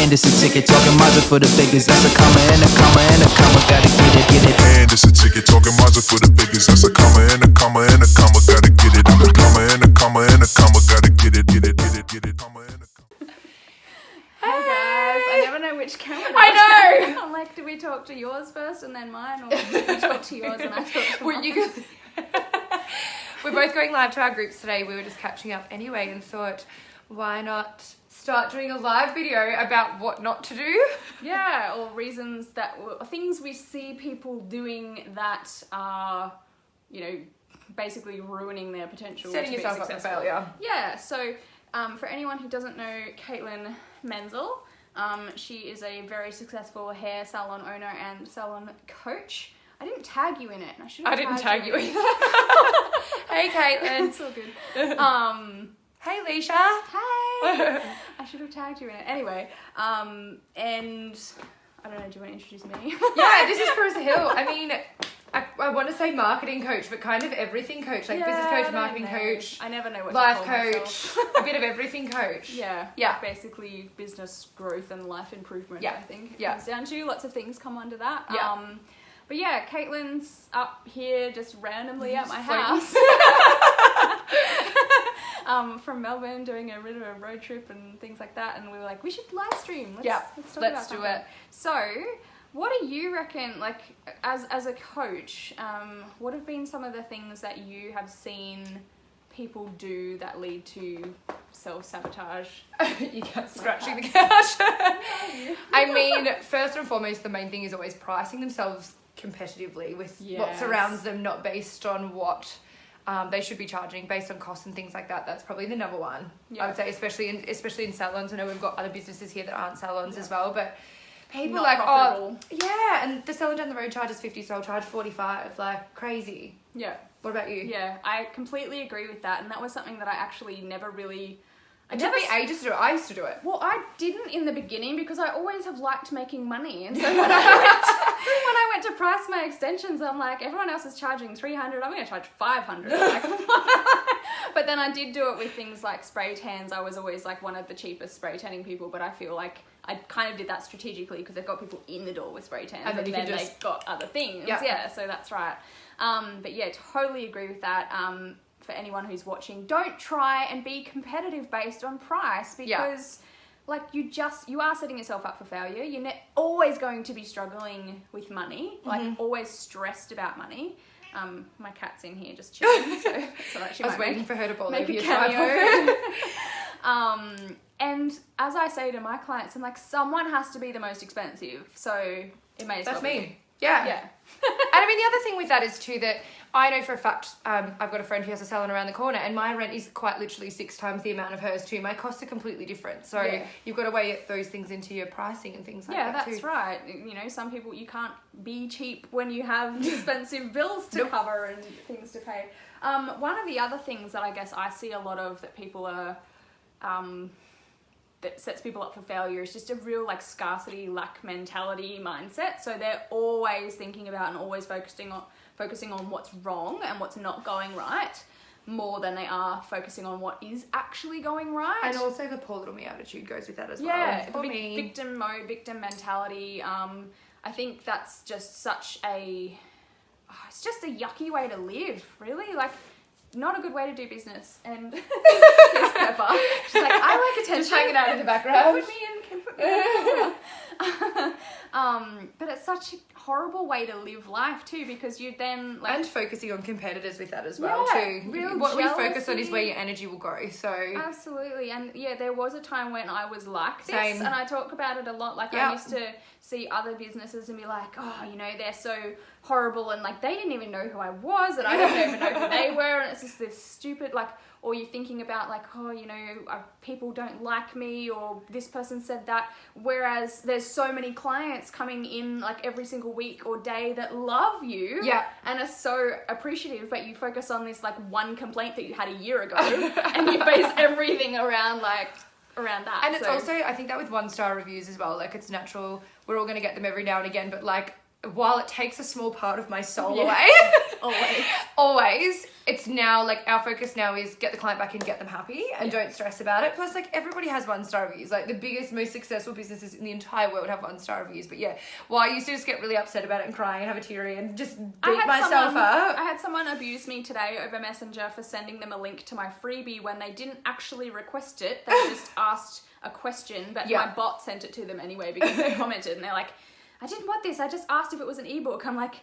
And it's a ticket talking Mazda for the biggest. That's a comma and a comma and a comma. Gotta get it. And it's a ticket talking Mazda for the biggest. That's a comma and a comma and a comma. Gotta get it. I'm a comma and a comma and a comma. Gotta get it. Comma and a comma. Hey guys, I never know which camera. I know. I'm like, do we talk to yours first and then mine, or do we talk to yours and I talk to mine? We're both going live to our groups today. We were just catching up anyway and thought, why not start doing a live video about what not to do? Yeah, or reasons that, things we see people doing that are, you know, basically ruining their potential. Setting to be yourself up for successful. failure. Yeah, so for anyone who doesn't know Caitlin Menzel, she is a very successul hair salon owner and salon coach. I didn't tag you in it. I didn't tag you either. Hey Caitlin. It's all good. Hey Leisha. Hey! I should have tagged you in it. Anyway, and I don't know, do you want to introduce me? Yeah, this is Carissa Hill. I mean, I want to say marketing coach, but kind of everything coach, like business coach, marketing coach. I never know what life to call coach, myself. a bit of everything coach. Yeah. Basically business growth and life improvement, Yeah. I think. Yeah. Comes down to lots of things come under that. Yeah. But yeah, Caitlin's up here just randomly at my Floating. house. From Melbourne, doing a bit of a road trip and things like that, and we were like, we should live stream. Let's talk about do something. it. So, what do you reckon, like, as a coach, what have been some of the things that you have seen people do that lead to self-sabotage? You can't scratching the couch. I mean, first and foremost, the main thing is always pricing themselves competitively with what surrounds them, not based on what they should be charging, based on costs and things like that. That's probably the number one. I would say, especially in salons. I know we've got other businesses here that aren't salons as well, but people Not are like, profitable. oh, yeah, and the salon down the road charges 50, so I'll charge 45, like crazy. Yeah. What about you? Yeah, I completely agree with that, and that was something that I actually never really... It took me ages to do it. I used to do it. Well, I didn't in the beginning because I always have liked making money, and so when I went to price my extensions, I'm like, everyone else is charging $300, I'm going to charge $500. Like, but then I did do it with things like spray tans. I was always like one of the cheapest spray tanning people, but I feel like I kind of did that strategically because they've got people in the door with spray tans, and then they got other things. Yeah, so that's right. But yeah, totally agree with that. For anyone who's watching, don't try and be competitive based on price, because like you are setting yourself up for failure. You're always going to be struggling with money, like always stressed about money. My cat's in here just chilling, so that's all right. I was waiting for her to make a cameo. And as I say to my clients, I'm like, someone has to be the most expensive, so it may as well That's be. me. Yeah. Yeah. And I mean, the other thing with that is too that I know for a fact, I've got a friend who has a salon around the corner, and my rent is quite literally 6 times the amount of hers too. My costs are completely different. So you've got to weigh those things into your pricing and things like that too. Yeah, that's right. You know, some people, you can't be cheap when you have expensive bills to cover and things to pay. One of the other things that I guess I see a lot of that people are... that sets people up for failure is just a real like scarcity lack mentality mindset. So they're always thinking about and always focusing on what's wrong and what's not going right, more than they are focusing on what is actually going right. And also the poor little me attitude goes with that as well. Yeah, victim mode, victim mentality. I think that's just such a... it's just a yucky way to live, really. Like, not a good way to do business. And here's Pepper. She's like, I like attention. Just hanging out in the background. Put me in. But it's such a horrible way to live life too, because you then like... And focusing on competitors with that as well too. Real what jealousy. we focus on is where your energy will go. So absolutely. And yeah, there was a time when I was like this. Same. And I talk about it a lot. Like I used to see other businesses and be like, oh, you know, they're so horrible, and like they didn't even know who I was, and I didn't even know who they were, and it's just this stupid like... Or you're thinking about like, oh, you know, people don't like me, or this person said that. Whereas there's so many clients coming in like every single week or day that love you and are so appreciative, but you focus on this like one complaint that you had a year ago and you base everything around that. And it's also, I think that with 1-star reviews as well, like it's natural. We're all going to get them every now and again, but like while it takes a small part of my soul Yeah. away, always, it's now like our focus now is get the client back and get them happy and don't stress about it. Plus, like, everybody has 1-star reviews. Like, the biggest, most successful businesses in the entire world have 1-star reviews. But yeah, well, I used to just get really upset about it and cry and have a teary and just beat myself up. I had someone abuse me today over Messenger for sending them a link to my freebie when they didn't actually request it. They just asked a question, but my bot sent it to them anyway because they commented, and they're like, I didn't want this, I just asked if it was an ebook. I'm like,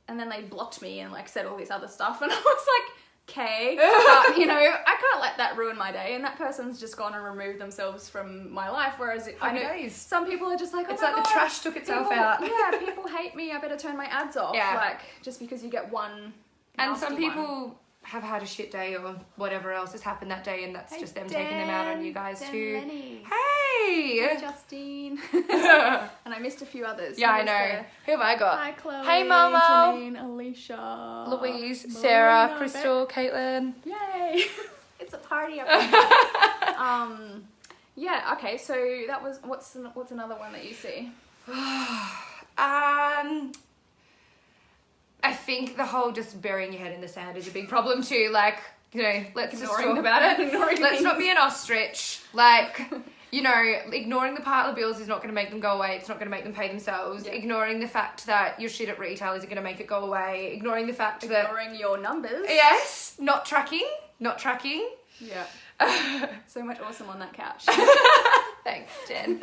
and then they blocked me and like said all this other stuff, and I was like, okay, you know, I can't let that ruin my day, and that person's just gone and removed themselves from my life, whereas I know some people are just like, oh, it's my like God, the trash took itself out. Yeah, people hate me, I better turn my ads off. Yeah. Like, just because you get one And some nasty people one. have had a shit day or whatever else has happened that day, and that's just them taking them out on you guys too. Lenny. Hey! Hey, Justine. And I missed a few others. Yeah, I Who was know. there? Who have I got? Hi, Chloe. Hey, Mama. Janine, Alicia. Louise, Melina, Sarah, Crystal, Caitlin. Yay! It's a party up here. Yeah. Okay. So that was what's another one that you see? I think the whole just burying your head in the sand is a big problem too. Like, you know, let's just Ignoring talk about it. ignoring Let's not things. be an ostrich. Like, you know, ignoring the pile of bills is not going to make them go away. It's not going to make them pay themselves. Yeah. Ignoring the fact that you're shit at retail isn't going to make it go away. Ignoring the fact that... Ignoring your numbers. Yes, not tracking. Yeah. So much awesome on that couch. Thanks, Jen.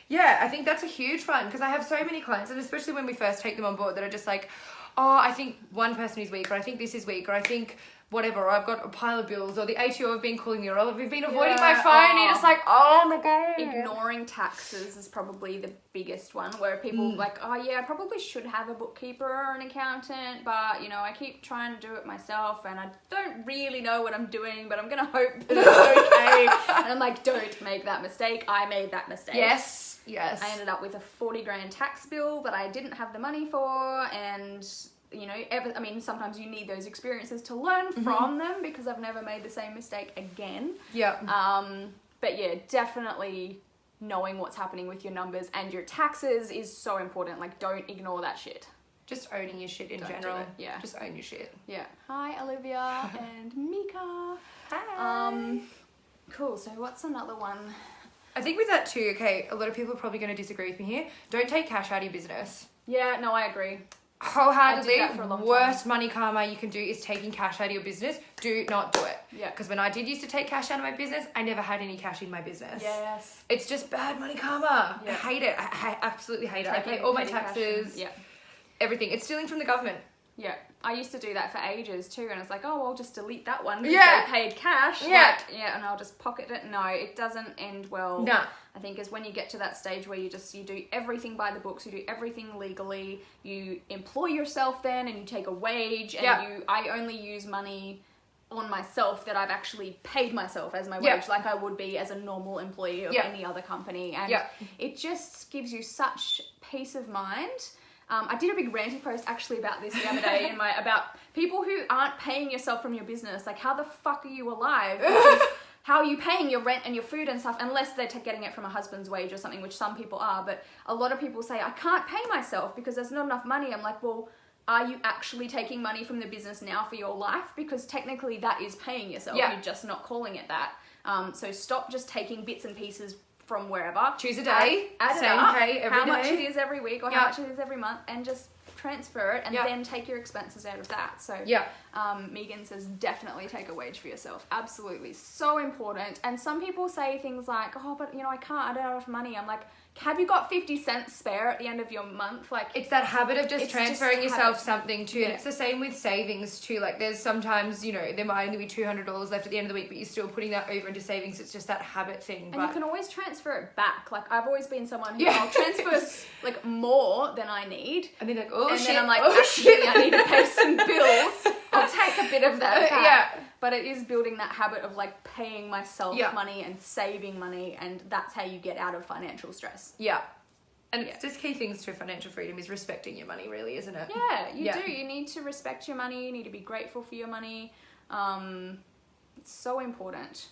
Yeah, I think that's a huge one because I have so many clients, and especially when we first take them on board, that are just like, oh, I think one person is weak, or I think this is weak, or I think whatever, or I've got a pile of bills, or the ATO have been calling me, or we've been avoiding my phone, and you're just like, oh my God. Ignoring taxes is probably the biggest one, where people like, oh yeah, I probably should have a bookkeeper or an accountant, but you know, I keep trying to do it myself and I don't really know what I'm doing, but I'm gonna hope that it's okay. And I'm like, don't make that mistake. I made that mistake. Yes. I ended up with a 40 grand tax bill that I didn't have the money for, and you know, I mean, sometimes you need those experiences to learn from them, because I've never made the same mistake again. Yeah. But yeah, definitely knowing what's happening with your numbers and your taxes is so important. Like, don't ignore that shit. Just owning your shit in Don't general. do it. Yeah. Just own your shit. Yeah. Hi, Olivia and Mika. Hi. Cool. So what's another one? I think with that too, okay, a lot of people are probably going to disagree with me here. Don't take cash out of your business. Yeah, no, I agree. Wholeheartedly, I did that for a long time. worst money karma you can do is taking cash out of your business. Do not do it. Yeah. Because when I did used to take cash out of my business, I never had any cash in my business. Yes. It's just bad money karma. Yeah. I hate it. I absolutely hate it. I pay Taking all my petty cash taxes, and- Yeah. everything. It's stealing from the government. Yeah, I used to do that for ages too, and it's like, oh, I'll just delete that one because Yeah. they paid cash. Yeah. Like, yeah, and I'll just pocket it. No, it doesn't end well. No. I think is when you get to that stage where you do everything by the books, you do everything legally, you employ yourself then, and you take a wage, and Yeah. I only use money on myself that I've actually paid myself as my wage, Yeah. like I would be as a normal employee of Yeah. any other company, and Yeah. it just gives you such peace of mind. I did a big ranty post actually about this the other day about people who aren't paying yourself from your business. Like, how the fuck are you alive? Because how are you paying your rent and your food and stuff, unless they're getting it from a husband's wage or something, which some people are. But a lot of people say, I can't pay myself because there's not enough money. I'm like, well, are you actually taking money from the business now for your life? Because technically that is paying yourself. Yeah. You're just not calling it that. So stop just taking bits and pieces from wherever. Choose a day, Add it same up, pay every how much day. it is every week or Yeah. how much it is every month, and just transfer it, and Yeah. then take your expenses out of that. So Yeah. Megan says definitely take a wage for yourself. Absolutely, so important. And some people say things like, oh, but you know, I can't, I don't have enough money. I'm like, have you got 50 cents spare at the end of your month? Like, It's that habit of just It's transferring just yourself habit. something too. Yeah. And it's the same with savings too. Like, there's sometimes, you know, there might only be $200 left at the end of the week, but you're still putting that over into savings. It's just that habit thing. and you can always transfer it back. Like, I've always been someone who Yeah. I'll transfer like more than I need. and then like, oh And shit. then I'm like, oh, actually, shit. I need to pay some bills. I'll take a bit of that back. Yeah. But it is building that habit of like paying myself Yeah. money and saving money, and that's how you get out of financial stress. Yeah. And it's just key things to financial freedom is respecting your money, really, isn't it? Yeah, you Yeah. do. You need to respect your money. You need to be grateful for your money. It's so important.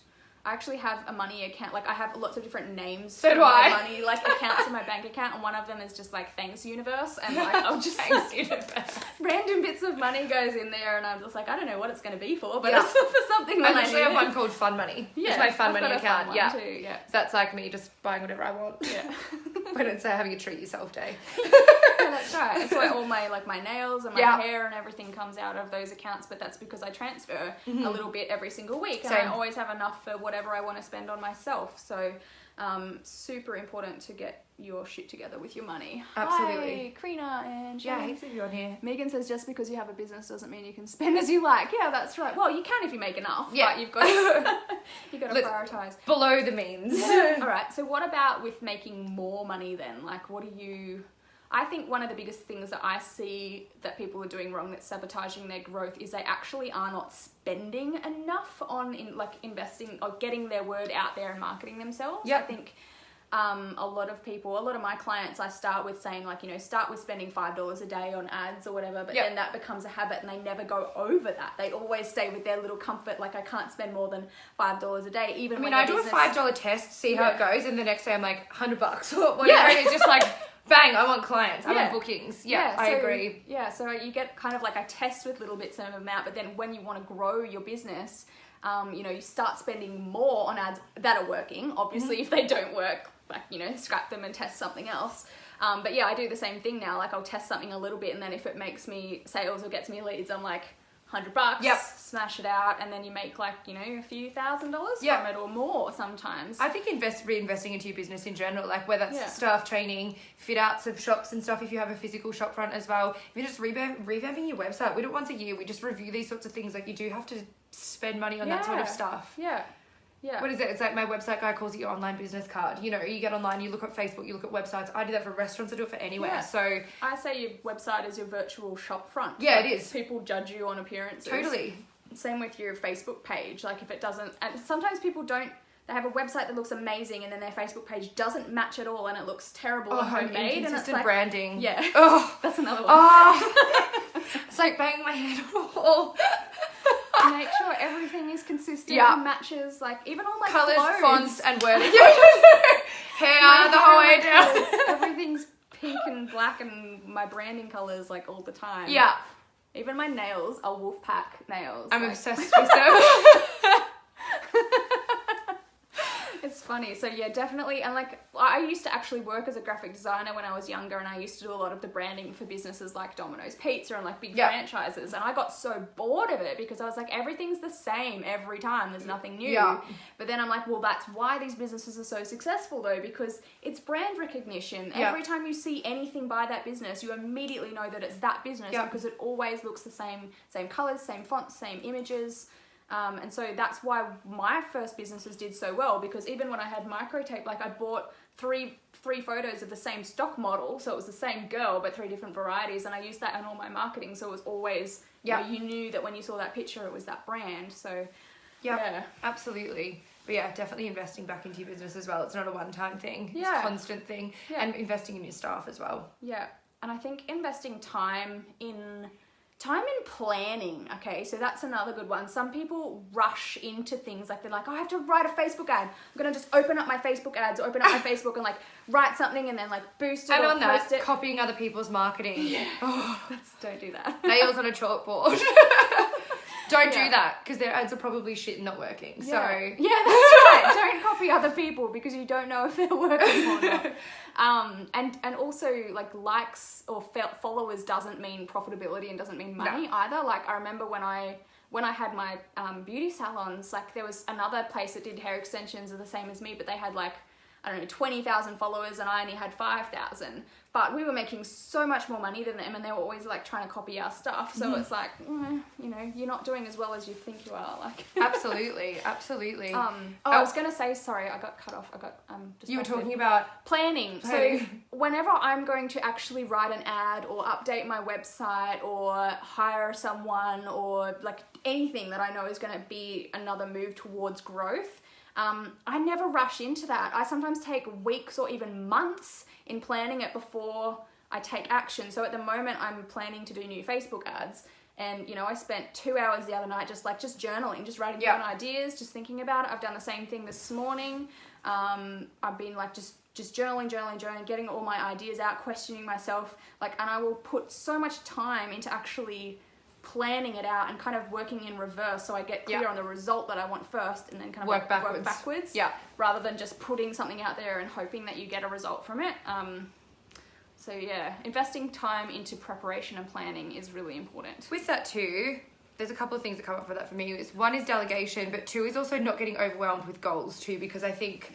I actually have a money account. Like I have lots of different names So for do my I. money like accounts in my bank account, and one of them is just like thanks universe, and like I'll just Thanks, universe. random bits of money goes in there, and I'm just like I don't know what it's going to be for, but Yeah. it's for something I that I literally need. have one called Fun Money. Yeah, It's my Fun I've Money got a account. fun one Yeah. too, yeah. So that's like me just buying whatever I want. Yeah. When it's having a treat yourself day. Yeah, that's right. It's why all my like my nails and my Yeah. hair and everything comes out of those accounts, but that's because I transfer a little bit every single week, and Same. I always have enough for whatever I want to spend on myself. So super important to get your shit together with your money. Absolutely. Hi, Karina and Yeah, Shane. heaps of you on here. Megan says just because you have a business doesn't mean you can spend as you like. Yeah, that's right. Well, you can if you make enough, Yeah. but you've got to Look, prioritize. Below the means. All right. So what about with making more money then? Like, what do you... I think one of the biggest things that I see that people are doing wrong that's sabotaging their growth is they actually are not spending enough on investing or getting their word out there and marketing themselves. Yep. I think a lot of my clients, I start with saying like, you know, start with spending $5 a day on ads or whatever, but Yep. then that becomes a habit and they never go over that. They always stay with their little comfort, like I can't spend more than $5 a day, even I mean, when I their do a business- $5 test, see how it Yeah. goes, and the next day I'm like, $100 or whatever. Yeah. And it's just like, bang, I want clients, I Yeah. want bookings. Yeah, I so- agree. Yeah, so you get kind of like a test with little bits of amount, but then when you want to grow your business, you know, you start spending more on ads that are working. Obviously, if they don't work, like, you know, scrap them and test something else. But yeah, I do the same thing now. Like I'll test something a little bit, and then if it makes me sales or gets me leads, I'm like, $100, Yep. smash it out, and then you make like, you know, a few $1,000s Yep. from it or more sometimes. I think reinvesting into your business in general, like whether that's Yeah. staff training, fit outs of shops and stuff, if you have a physical shop front as well, if you're just revamping your website, we do it once a year, we just review these sorts of things, like you do have to spend money on that sort of Yeah. stuff. Yeah. Yeah. What is it? It's like my website guy calls it your online business card. You know, you get online, you look at Facebook, you look at websites. I do that for restaurants, I do it for anywhere. Yeah. So I say your website is your virtual shop front. Yeah, Like, it is. People judge you on appearances. totally. Same with your Facebook page. Like if it doesn't, and sometimes people don't, they have a website that looks amazing and then their Facebook page doesn't match at all and it looks terrible and homemade. And it's Inconsistent like, branding. yeah, Oh, that's another one. oh. It's like banging my head on the wall. Make sure everything is consistent Yeah. and matches, like even all my Colours, clothes. fonts, and wording. Hair My the whole way hair, down. my clothes, everything's pink and black and my branding colours like all the time. Yeah, Even my nails are Wolfpack nails. I'm like, obsessed with them. It's funny. So yeah, definitely. And like I used to actually work as a graphic designer when I was younger, and I used to do a lot of the branding for businesses like Domino's Pizza and like big Yeah. franchises. And I got so bored of it because I was like, everything's the same every time. There's nothing new. Yeah. But then I'm like, well, that's why these businesses are so successful though, because it's brand recognition. Yeah. Every time you see anything by that business, you immediately know that it's that business Yeah. because it always looks the same colors, same fonts, same images. And so that's why my first businesses did so well, because even when I had microtape, like I bought three photos of the same stock model, so it was the same girl but 3 different varieties, and I used that in all my marketing, so it was always, Yeah. you know, you knew that when you saw that picture it was that brand. So Yeah, yeah. absolutely. But yeah, definitely investing back into your business as well. It's not a one-time thing. It's Yeah. a constant thing. Yeah. And investing in your staff as well. Yeah, and I think investing time in planning, okay, so that's another good one. Some people rush into things, like they're like, oh, I have to write a Facebook ad. I'm gonna just open up my Facebook ads, open up my Facebook and like write something and then like boost it And or on post that, it. copying other people's marketing. Yeah. Oh, Don't do that. nails on a chalkboard. Don't Yeah. do that, because their ads are probably shit and not working. So Yeah, that's right. Don't copy other people because you don't know if they're working or not. And also like likes or followers doesn't mean profitability and doesn't mean money either. Like I remember when I had my beauty salons, like there was another place that did hair extensions are the same as me, but they had like, I don't know, 20,000 followers and I only had 5,000. But we were making so much more money than them and they were always like trying to copy our stuff. So it's like, you know, you're not doing as well as you think you are. Like absolutely, absolutely. I was going to say, sorry, I got cut off. I got You were distracted. talking about Planning. So Planning. whenever I'm going to actually write an ad or update my website or hire someone or like anything that I know is going to be another move towards growth, I never rush into that. I sometimes take weeks or even months in planning it before I take action. So at the moment I'm planning to do new Facebook ads And, I spent 2 hours the other night just journaling, just writing down ideas, just thinking about it. I've done the same thing this morning. I've been just journaling, getting all my ideas out, questioning myself. And I will put so much time into actually planning it out and kind of working in reverse, so I get clear on the result that I want first, and then kind of work backwards. Yeah. Rather than just putting something out there and hoping that you get a result from it. So yeah, investing time into preparation and planning is really important. With that too, there's a couple of things that come up for that for me. One is delegation, but two is also not getting overwhelmed with goals too, because I think,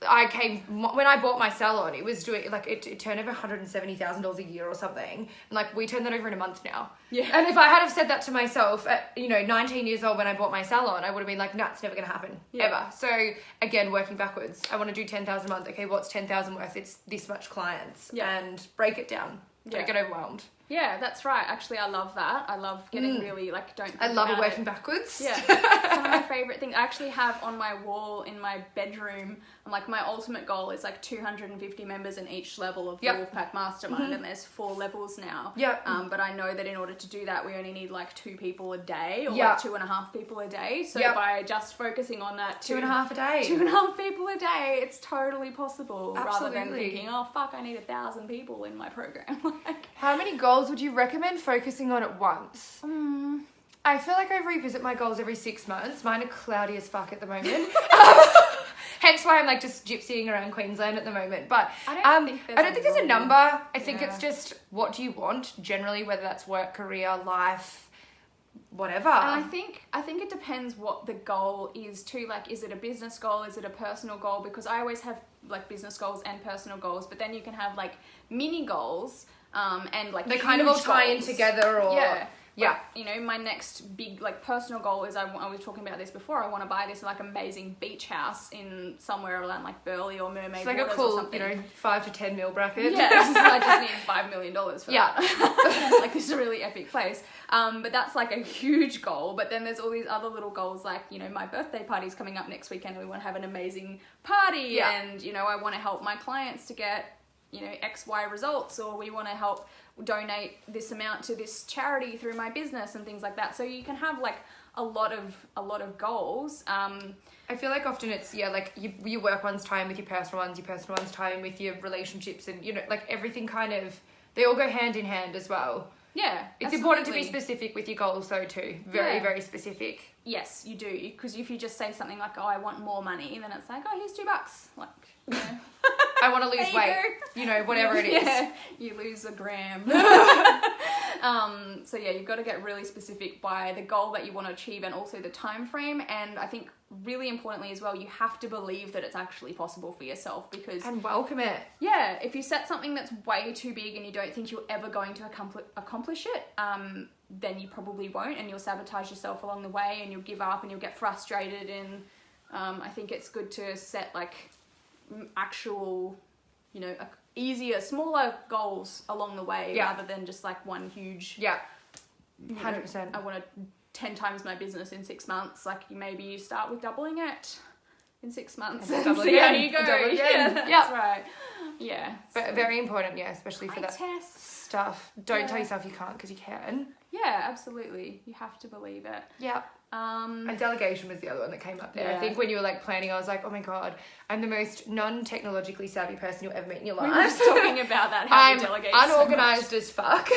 when I bought my salon, it was doing, it turned over $170,000 a year or something. And we turned that over in a month now. Yeah. And if I had have said that to myself at, 19 years old when I bought my salon, I would have been like, nah, it's never going to happen, ever. So again, working backwards. I want to do 10,000 a month. Okay, what's 10,000 worth? It's this much clients. Yeah. And break it down. Don't get overwhelmed. Yeah, that's right. Actually, I love that. I love getting really, I love working backwards. Yeah. It's one of my favorite things. I actually have on my wall in my bedroom, my ultimate goal is 250 members in each level of the Wolfpack Mastermind, and there's 4 levels now. Yeah. But I know that in order to do that, we only need 2 people a day, or 2.5 people a day. So by just focusing on that 2.5 a day, 2.5 people a day, it's totally possible. Absolutely. Rather than thinking, oh fuck, I need 1,000 people in my program. How many goals would you recommend focusing on at once? I feel like I revisit my goals every 6 months. Mine are cloudy as fuck at the moment. Hence why I'm just gypsying around Queensland at the moment. But I don't think there's a number. I think it's just, what do you want generally, whether that's work, career, life, whatever. And I think it depends what the goal is too. Is it a business goal? Is it a personal goal? Because I always have business goals and personal goals, but then you can have mini goals. And they kind of all tie in together, or my next big personal goal is I was talking about this before. I want to buy this amazing beach house in somewhere around Burleigh or Mermaid Waters, a cool, or something. 5 to 10 mil bracket. Yeah, I just need $5 million for that. This is a really epic place. But that's a huge goal. But then there's all these other little goals, my birthday party's coming up next weekend, and we want to have an amazing party, and I want to help my clients to get XY results, or we want to help donate this amount to this charity through my business and things like that. So you can have a lot of goals. I feel often it's you work one's time with your personal one's time with your relationships, and everything kind of, they all go hand in hand as well. Yeah, it's important to be specific with your goals though too. Very specific. Yes, you do, because if you just say something oh, I want more money, then it's oh, here's $2. I want to lose weight. Whatever it is. Yeah, you lose a gram. So yeah, you've got to get really specific by the goal that you want to achieve, and also the time frame. And I think really importantly as well, you have to believe that it's actually possible for yourself, and welcome it. Yeah, if you set something that's way too big and you don't think you're ever going to accomplish it, then you probably won't, and you'll sabotage yourself along the way, and you'll give up and you'll get frustrated. And I think it's good to set actual, easier, smaller goals along the way, rather than just one huge. Yeah. 100%. I want to 10 times my business in 6 months. Maybe you start with doubling it in 6 months and see how you go. Yeah, that's right. Yeah. But very important, especially for that test stuff. Don't tell yourself you can't, because you can. Yeah, absolutely. You have to believe it. Yeah. And delegation was the other one that came up there. Yeah. I think when you were planning, I was oh my God, I'm the most non-technologically savvy person you'll ever meet in your life. We were just talking about that, how I'm we delegate unorganized as fuck.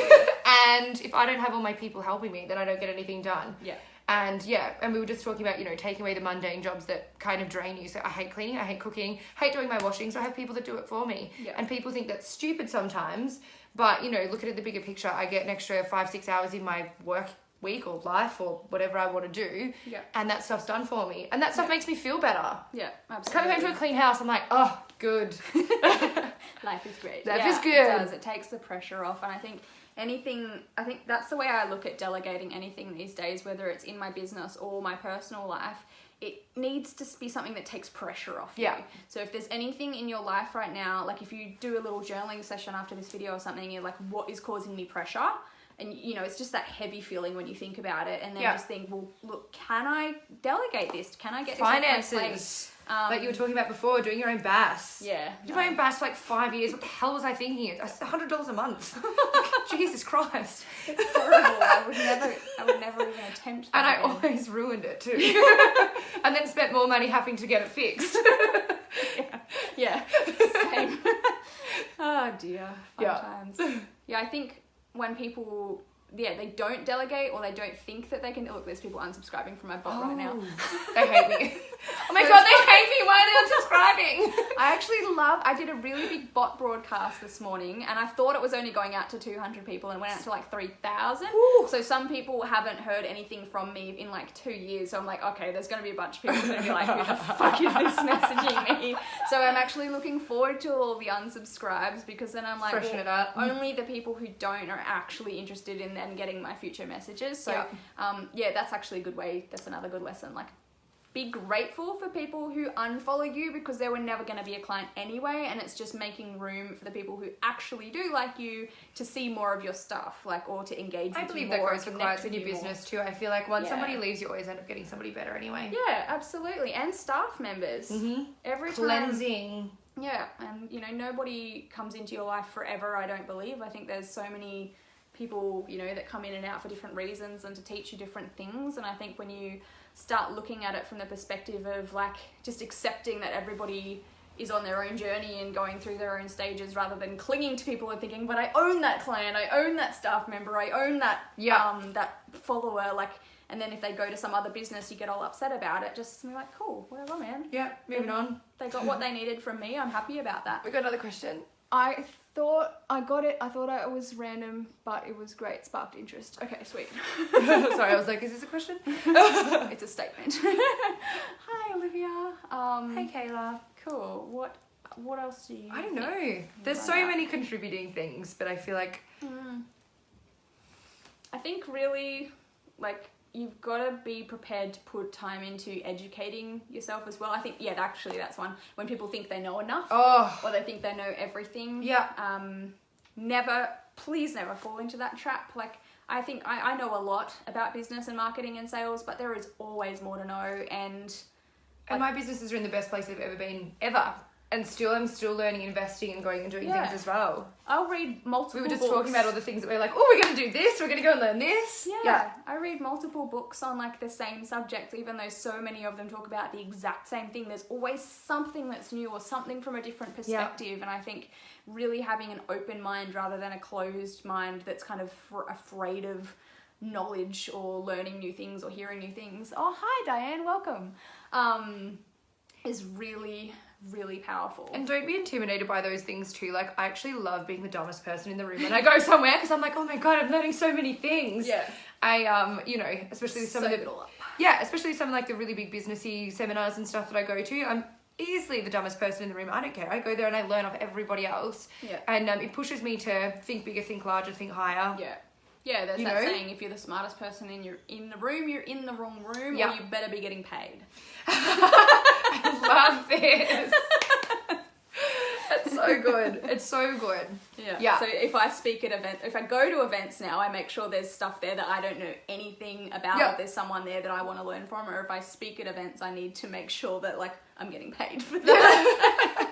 And if I don't have all my people helping me, then I don't get anything done. Yeah. And we were just talking about, taking away the mundane jobs that kind of drain you. So I hate cleaning, I hate cooking, hate doing my washing, so I have people that do it for me. Yeah. And people think that's stupid sometimes, but, look at it the bigger picture. I get an extra 5-6 hours in my work week or life or whatever I want to do, and that stuff's done for me, and that stuff makes me feel better. Yeah, absolutely. Coming home to a clean house, I'm oh, good. Life is great. Life is good. It does. It takes the pressure off, and I think that's the way I look at delegating anything these days, whether it's in my business or my personal life. It needs to be something that takes pressure off you. So if there's anything in your life right now, if you do a little journaling session after this video or something, you're what is causing me pressure? And, it's just that heavy feeling when you think about it, and then just think, well, look, can I delegate this? Can I get this finances? off my plate? Like you were talking about before, doing your own BAS. Yeah. I did my own BAS for like 5 years. What the hell was I thinking? It's $100 a month. Jesus Christ. It's horrible. I would never even attempt that. And I again. always ruined it too. And then spent more money having to get it fixed. Yeah. Same. Oh dear. Fun times. Yeah, I think when people, they don't delegate or they don't think that they can. Look, there's people unsubscribing from my bot right now. They hate me. Oh my God, they hate me. Why are they unsubscribing? I did a really big bot broadcast this morning and I thought it was only going out to 200 people and went out to like 3,000. So some people haven't heard anything from me in like 2 years. So I'm like, okay, there's going to be a bunch of people that are going to be like, who the fuck is this messaging me? So I'm actually looking forward to all the unsubscribes because then I'm like, freshen it up. Only the people who don't are actually interested in then getting my future messages. So that's actually a good way. That's another good lesson. Like, be grateful for people who unfollow you because they were never going to be a client anyway, and it's just making room for the people who actually do like you to see more of your stuff, like, or to engage with you more. I believe that goes for clients in your business too. I feel like once somebody leaves, you always end up getting somebody better anyway. Yeah, absolutely. And staff members. Every time. Cleansing. Yeah, and nobody comes into your life forever, I don't believe. I think there's so many people, that come in and out for different reasons and to teach you different things, and I think when you start looking at it from the perspective of like just accepting that everybody is on their own journey and going through their own stages rather than clinging to people and thinking, but I own that client, I own that staff member, I own that that follower, like, and then if they go to some other business you get all upset about it, just be like, cool, whatever, man. Yeah, moving on. They got what they needed from me, I'm happy about that. We got another question. I thought I got it. I thought it was random, but it was great. Sparked interest. Okay, sweet. Sorry, I was like, is this a question? It's a statement. Hi, Olivia. Hey, Kayla. Cool. What else do you I don't know. There's so many contributing things, but I feel like... I think really, like, you've got to be prepared to put time into educating yourself as well. I think, actually that's one. When people think they know enough or they think they know everything. Yeah. Please never fall into that trap. Like, I think I know a lot about business and marketing and sales, but there is always more to know. And my businesses are in the best place they've ever been, ever. And I'm still learning, investing and going and doing things as well. I'll read multiple We were just books. talking about all the things that we're like, oh, we're going to do this, we're going to go and learn this. Yeah. I read multiple books on like the same subjects, even though so many of them talk about the exact same thing. There's always something that's new or something from a different perspective. And I think really having an open mind rather than a closed mind that's kind of afraid of knowledge or learning new things or hearing new things. Oh, hi, Diane. Welcome. Is really... really powerful. And don't be intimidated by those things too. Like, I actually love being the dumbest person in the room when I go somewhere because I'm like, oh my God, I'm learning so many things. Yeah. I, especially some of the... especially some of like the really big businessy seminars and stuff that I go to, I'm easily the dumbest person in the room. I don't care. I go there and I learn off everybody else. Yeah. And it pushes me to think bigger, think larger, think higher. Yeah. Yeah, there's that saying, if you're the smartest person in the room, you're in the wrong room, or you better be getting paid. I love this. It's so good. It's so good. Yeah. So if I speak at if I go to events now, I make sure there's stuff there that I don't know anything about. Or there's someone there that I want to learn from, or if I speak at events, I need to make sure that like I'm getting paid for that.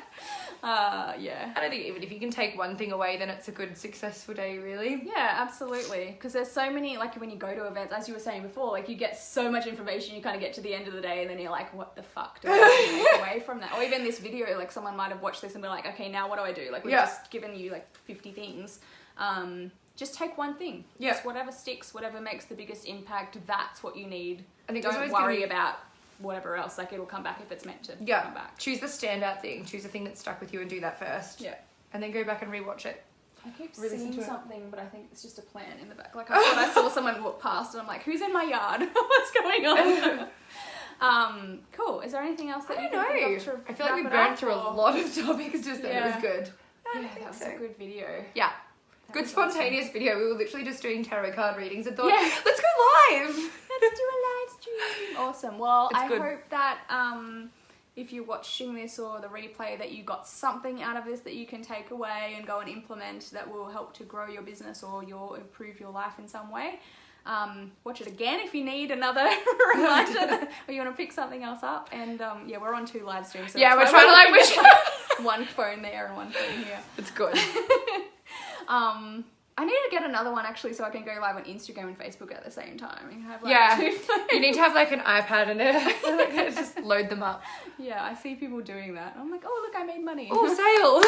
I don't think even if you can take one thing away, then it's a good, successful day, really. Yeah, absolutely. Because there's so many, like when you go to events, as you were saying before, like you get so much information, you kind of get to the end of the day and then you're like, what the fuck do I take away from that? Or even this video, like someone might have watched this and be like, okay, now what do I do? Like we've just given you like 50 things. Just take one thing. Yeah. Just whatever sticks, whatever makes the biggest impact, that's what you need. I think don't worry about whatever else, like it'll come back if it's meant to come back. Choose the standout thing, choose the thing that stuck with you and do that first. Yeah. And then go back and rewatch it. I keep seeing something, but I think it's just a plant in the back. Like I thought I saw someone walk past and I'm like, who's in my yard? What's going on? Cool. Is there anything else that you can think of to I feel like we burned through a lot of topics just then. It was good. Yeah, that was a good video. Yeah. Good spontaneous video. We were literally just doing tarot card readings and thought, let's go live. Let's do a live stream. Awesome. Well, I hope that if you're watching this or the replay that you got something out of this that you can take away and go and implement that will help to grow your business or improve your life in some way. Watch it again if you need another reminder or you want to pick something else up. And yeah, we're on 2 live streams. So Yeah, we're that's trying why to like which one phone there and one phone here. It's good. I need to get another one actually so I can go live on Instagram and Facebook at the same time. And have, like, Yeah, 2 phones. you need to have like an iPad and it just load them up. Yeah, I see people doing that. I'm like, oh look, I made money. Oh, sale.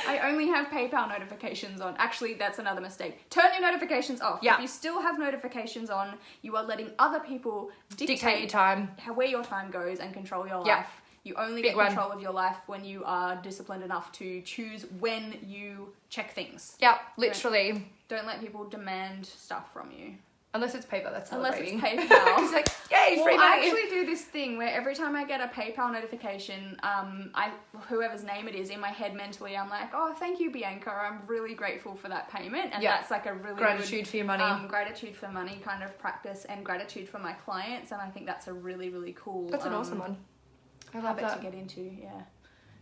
I only have PayPal notifications on. Actually, that's another mistake. Turn your notifications off. Yeah. If you still have notifications on, you are letting other people Dictate your time. where your time goes and control your Yeah. life. You only Big get one. control of your life when you are disciplined enough to choose when you check things. Yeah, literally. Don't let people demand stuff from you. Unless it's paper, that's Unless it's celebrating. PayPal. It's like, yay, Well, free I money. actually do this thing where every time I get a PayPal notification, whoever's name it is, in my head mentally, I'm like, oh, thank you, Bianca. I'm really grateful for that payment. And Yeah. that's like a really Gratitude good, for your money. gratitude for money kind of practice and gratitude for my clients. And I think that's a really, really cool That's an awesome one. I love habit that. to get into. Yeah.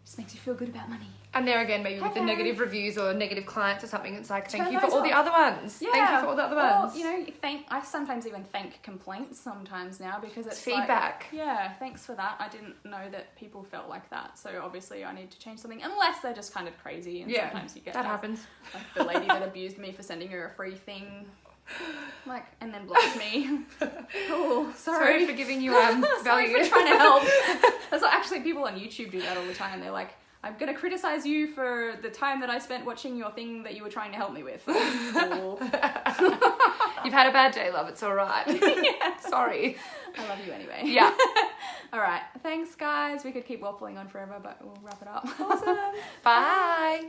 Just makes you feel good about money. And there again, maybe with the Okay. negative reviews or negative clients or something, it's like, thank Turn you for those all the off. other ones. Yeah. Thank you for all the other ones. Or, you know, I sometimes even thank complaints sometimes now because it's feedback. Like, yeah, thanks for that. I didn't know that people felt like that. So obviously I need to change something unless they're just kind of crazy and Yeah, sometimes you get that happens. Like the lady that abused me for sending her a free thing. Like, and then blocked me. Cool. Sorry for giving you Sorry value. for trying to help. That's what actually people on YouTube do that all the time. They're like, I'm gonna criticize you for the time that I spent watching your thing that you were trying to help me with. Cool. You've had a bad day, love. It's all right. Yeah. Sorry. I love you anyway. Yeah. All right. Thanks, guys. We could keep waffling on forever, but we'll wrap it up. Awesome. Bye.